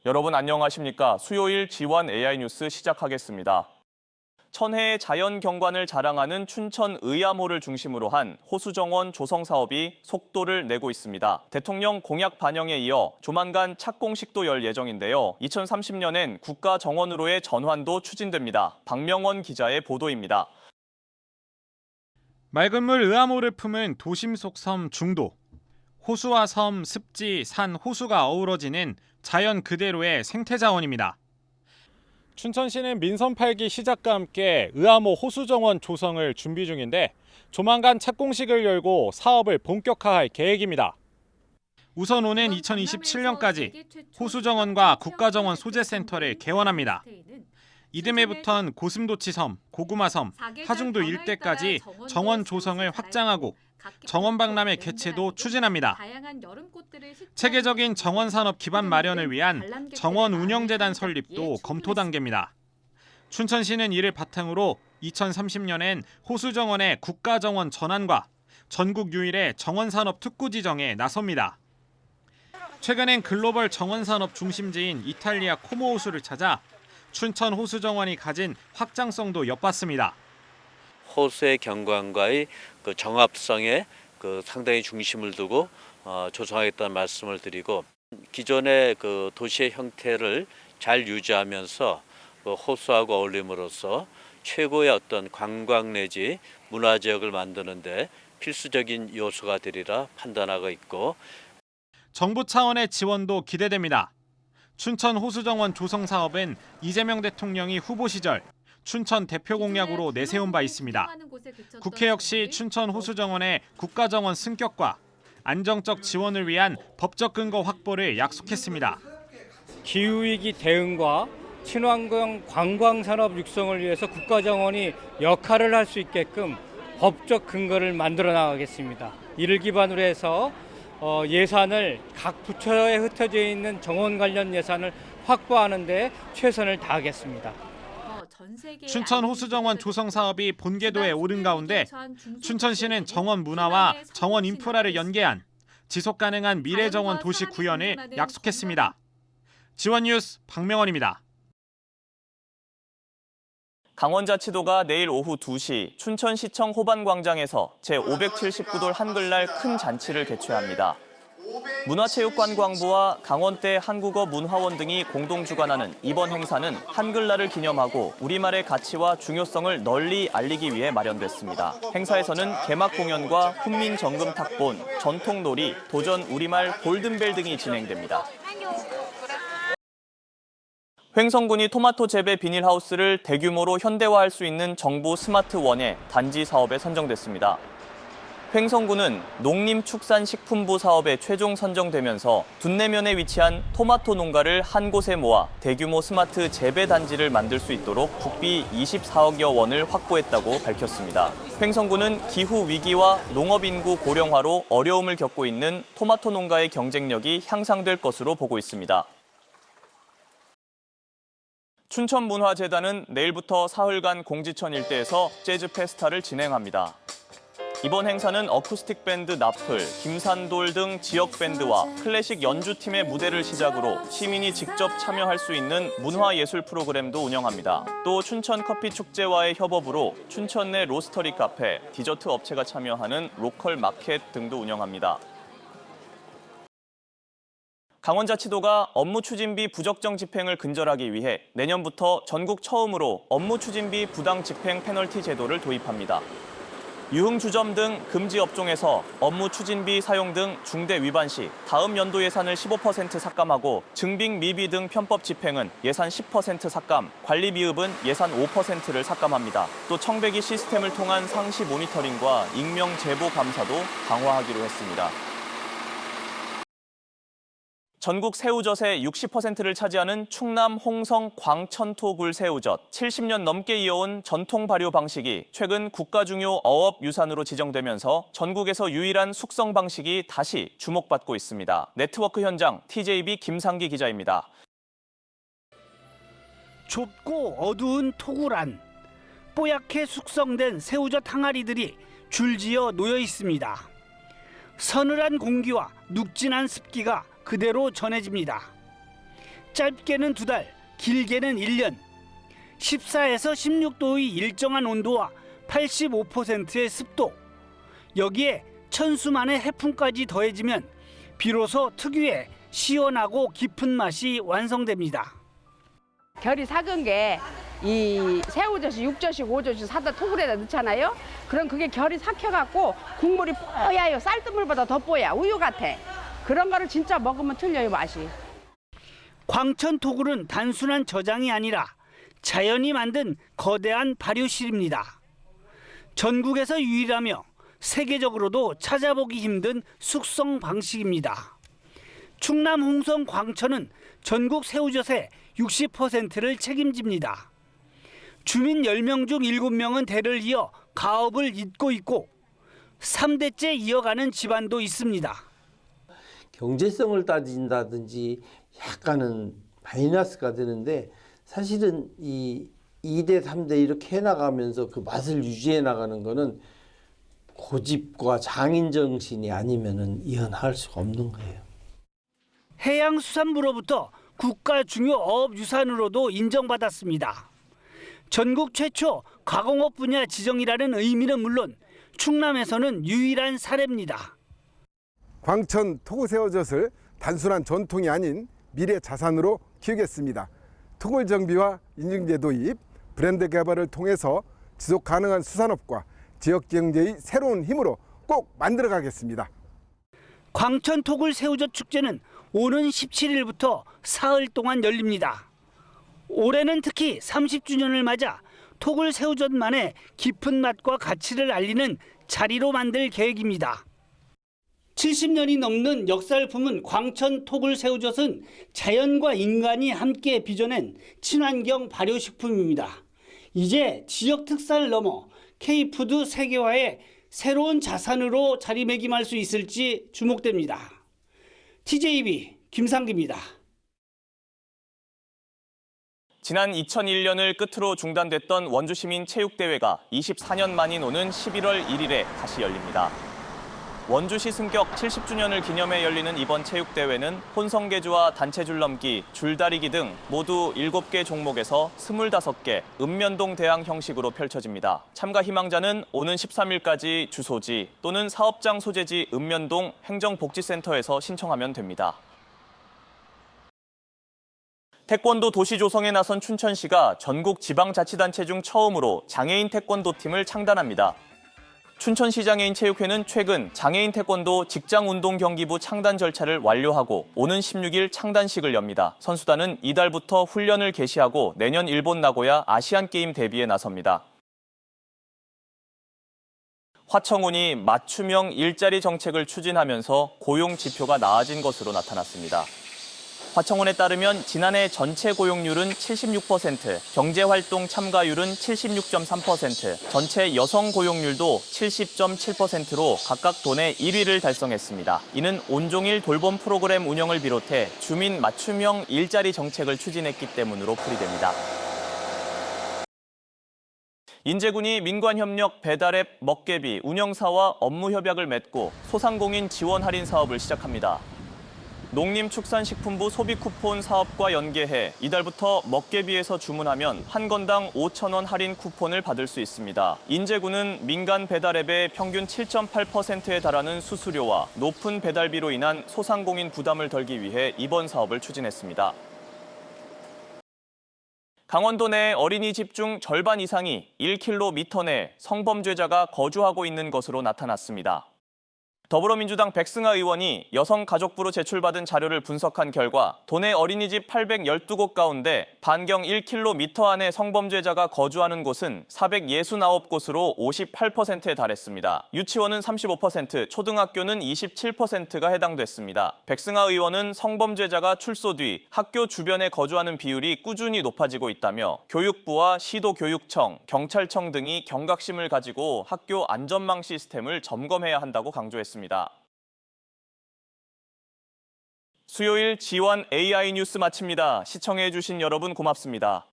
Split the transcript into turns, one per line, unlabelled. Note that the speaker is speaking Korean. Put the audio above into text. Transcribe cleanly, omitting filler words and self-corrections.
여러분 안녕하십니까? 수요일 G1 AI 뉴스 시작하겠습니다. 천혜의 자연 경관을 자랑하는 춘천 의암호를 중심으로 한 호수정원 조성 사업이 속도를 내고 있습니다. 대통령 공약 반영에 이어 조만간 착공식도 열 예정인데요. 2030년엔 국가정원으로의 전환도 추진됩니다. 박명원 기자의 보도입니다.
맑은 물 의암호를 품은 도심 속 섬 중도. 호수와 섬, 습지, 산, 호수가 어우러지는 자연 그대로의 생태자원입니다. 춘천시는 민선 8기 시작과 함께 의암호 호수정원 조성을 준비 중인데 조만간 착공식을 열고 사업을 본격화할 계획입니다. 우선 오는 2027년까지 호수정원과 국가정원 소재센터를 개원합니다. 이듬해부턴 고슴도치섬, 고구마섬, 하중도 일대까지 정원 조성을 확장하고 정원 박람회 개최도 추진합니다. 체계적인 정원 산업 기반 마련을 위한 정원 운영재단 설립도 검토 단계입니다. 춘천시는 이를 바탕으로 2030년엔 호수정원의 국가정원 전환과 전국 유일의 정원산업 특구 지정에 나섭니다. 최근엔 글로벌 정원산업 중심지인 이탈리아 코모 호수를 찾아 춘천 호수정원이 가진 확장성도 엿봤습니다.
호수의 경관과의 그 정합성에 상당히 중심을 두고 조성하겠다는 말씀을 드리고, 기존의 그 도시의 형태를 잘 유지하면서 호수하고 어울림으로써 최고의 어떤 관광 내지 문화 지역을 만드는데 필수적인 요소가 되리라 판단하고 있고,
정부 차원의 지원도 기대됩니다. 춘천 호수정원 조성 사업은 이재명 대통령이 후보 시절 춘천 대표 공약으로 내세운 바 있습니다. 국회 역시 춘천 호수정원의 국가정원 승격과 안정적 지원을 위한 법적 근거 확보를 약속했습니다.
기후위기 대응과 친환경 관광산업 육성을 위해서 국가정원이 역할을 할 수 있게끔 법적 근거를 만들어 나가겠습니다. 이를 기반으로 해서 예산을 각 부처에 흩어져 있는 정원 관련 예산을 확보하는 데 최선을 다하겠습니다.
춘천 호수정원 조성 사업이 본궤도에 오른 가운데 춘천시는 정원 문화와 정원 인프라를 연계한 지속가능한 미래정원 도시 구현을 약속했습니다. G1 뉴스 박명원입니다.
강원자치도가 내일 오후 2시 춘천시청 호반광장에서 제579돌 한글날 큰 잔치를 개최합니다. 문화체육관광부와 강원대 한국어문화원 등이 공동 주관하는 이번 행사는 한글날을 기념하고 우리말의 가치와 중요성을 널리 알리기 위해 마련됐습니다. 행사에서는 개막 공연과 훈민정금 탁본, 전통놀이, 도전 우리말 골든벨 등이 진행됩니다. 횡성군이 토마토 재배 비닐하우스를 대규모로 현대화할 수 있는 정부 스마트원예 단지 사업에 선정됐습니다. 횡성군은 농림축산식품부 사업에 최종 선정되면서 둔내면에 위치한 토마토 농가를 한 곳에 모아 대규모 스마트 재배 단지를 만들 수 있도록 국비 24억여 원을 확보했다고 밝혔습니다. 횡성군은 기후 위기와 농업 인구 고령화로 어려움을 겪고 있는 토마토 농가의 경쟁력이 향상될 것으로 보고 있습니다. 춘천문화재단은 내일부터 사흘간 공지천 일대에서 재즈 페스타를 진행합니다. 이번 행사는 어쿠스틱 밴드 나플, 김산돌 등 지역 밴드와 클래식 연주팀의 무대를 시작으로 시민이 직접 참여할 수 있는 문화예술 프로그램도 운영합니다. 또 춘천 커피 축제와의 협업으로 춘천 내 로스터리 카페, 디저트 업체가 참여하는 로컬 마켓 등도 운영합니다. 강원자치도가 업무 추진비 부적정 집행을 근절하기 위해 내년부터 전국 처음으로 업무 추진비 부당 집행 페널티 제도를 도입합니다. 유흥주점 등 금지 업종에서 업무 추진비 사용 등 중대 위반 시 다음 연도 예산을 15% 삭감하고 증빙 미비 등 편법 집행은 예산 10% 삭감, 관리 미흡은 예산 5%를 삭감합니다. 또 청배기 시스템을 통한 상시 모니터링과 익명 제보 감사도 강화하기로 했습니다. 전국 새우젓의 60%를 차지하는 충남 홍성 광천토굴 새우젓. 70년 넘게 이어온 전통 발효 방식이 최근 국가중요 어업유산으로 지정되면서 전국에서 유일한 숙성 방식이 다시 주목받고 있습니다. 네트워크 현장 TJB 김상기 기자입니다.
좁고 어두운 토굴 안, 뽀얗게 숙성된 새우젓 항아리들이 줄지어 놓여 있습니다. 서늘한 공기와 눅진한 습기가 그대로 전해집니다. 짧게는 2달, 길게는 1년. 14에서 16도의 일정한 온도와 85%의 습도, 여기에 천수만의 해풍까지 더해지면 비로소 특유의 시원하고 깊은 맛이 완성됩니다.
결이 삭은 게 이 새우젓이 6젓씩 5젓씩 사다 토굴에다 넣잖아요. 그럼 그게 결이 삭혀갖고 국물이 뽀야요. 쌀뜨물보다 더 뽀야. 우유 같아. 그런 거를 진짜 먹으면 틀려요, 맛이.
광천 토굴은 단순한 저장이 아니라 자연이 만든 거대한 발효실입니다. 전국에서 유일하며 세계적으로도 찾아보기 힘든 숙성 방식입니다. 충남 홍성 광천은 전국 새우젓의 60%를 책임집니다. 주민 10명 중 7명은 대를 이어 가업을 잇고 있고 3대째 이어가는 집안도 있습니다.
경제성을 따진다든지 약간은 마이너스가 되는데 사실은 이 2대, 3대 이렇게 해나가면서 그 맛을 유지해 나가는 거는 고집과 장인 정신이 아니면은 이어나갈 수가 없는 거예요.
해양수산부로부터 국가 중요 어업유산으로도 인정받았습니다. 전국 최초 가공업 분야 지정이라는 의미는 물론 충남에서는 유일한 사례입니다.
광천 토굴새우젓을 단순한 전통이 아닌 미래 자산으로 키우겠습니다. 토굴 정비와 인증제 도입, 브랜드 개발을 통해서 지속 가능한 수산업과 지역 경제의 새로운 힘으로 꼭 만들어가겠습니다.
광천 토굴 새우젓 축제는 오는 17일부터 사흘 동안 열립니다. 올해는 특히 30주년을 맞아 토굴 새우젓만의 깊은 맛과 가치를 알리는 자리로 만들 계획입니다. 70년이 넘는 역사를 품은 광천 토굴 새우젓은 자연과 인간이 함께 빚어낸 친환경 발효식품입니다. 이제 지역 특산을 넘어 K푸드 세계화의 새로운 자산으로 자리매김할 수 있을지 주목됩니다. TJB 김상기입니다.
지난 2001년을 끝으로 중단됐던 원주시민체육대회가 24년 만인 오는 11월 1일에 다시 열립니다. 원주시 승격 70주년을 기념해 열리는 이번 체육대회는 혼성계주와 단체 줄넘기, 줄다리기 등 모두 7개 종목에서 25개 읍면동 대항 형식으로 펼쳐집니다. 참가 희망자는 오는 13일까지 주소지 또는 사업장 소재지 읍면동 행정복지센터에서 신청하면 됩니다. 태권도 도시 조성에 나선 춘천시가 전국 지방자치단체 중 처음으로 장애인 태권도팀을 창단합니다. 춘천시장애인 체육회는 최근 장애인 태권도 직장운동경기부 창단 절차를 완료하고 오는 16일 창단식을 엽니다. 선수단은 이달부터 훈련을 개시하고 내년 일본 나고야 아시안게임 대비에 나섭니다. 화청운이 맞춤형 일자리 정책을 추진하면서 고용 지표가 나아진 것으로 나타났습니다. 화청운에 따르면 지난해 전체 고용률은 76%, 경제활동 참가율은 76.3%, 전체 여성 고용률도 70.7%로 각각 도내 1위를 달성했습니다. 이는 온종일 돌봄 프로그램 운영을 비롯해 주민 맞춤형 일자리 정책을 추진했기 때문으로 풀이됩니다. 인제군이 민관협력 배달앱 먹개비 운영사와 업무 협약을 맺고 소상공인 지원 할인 사업을 시작합니다. 농림축산식품부 소비쿠폰 사업과 연계해 이달부터 먹개비에서 주문하면 한 건당 5,000원 할인 쿠폰을 받을 수 있습니다. 인제군은 민간 배달앱의 평균 7.8%에 달하는 수수료와 높은 배달비로 인한 소상공인 부담을 덜기 위해 이번 사업을 추진했습니다. 강원도 내 어린이집 중 절반 이상이 1km 내 성범죄자가 거주하고 있는 것으로 나타났습니다. 더불어민주당 백승하 의원이 여성가족부로 제출받은 자료를 분석한 결과 도내 어린이집 812곳 가운데 반경 1km 안에 성범죄자가 거주하는 곳은 469곳으로 58%에 달했습니다. 유치원은 35%, 초등학교는 27%가 해당됐습니다. 백승하 의원은 성범죄자가 출소 뒤 학교 주변에 거주하는 비율이 꾸준히 높아지고 있다며 교육부와 시도교육청, 경찰청 등이 경각심을 가지고 학교 안전망 시스템을 점검해야 한다고 강조했습니다. 수요일 G1 AI 뉴스 마칩니다. 시청해주신 여러분 고맙습니다.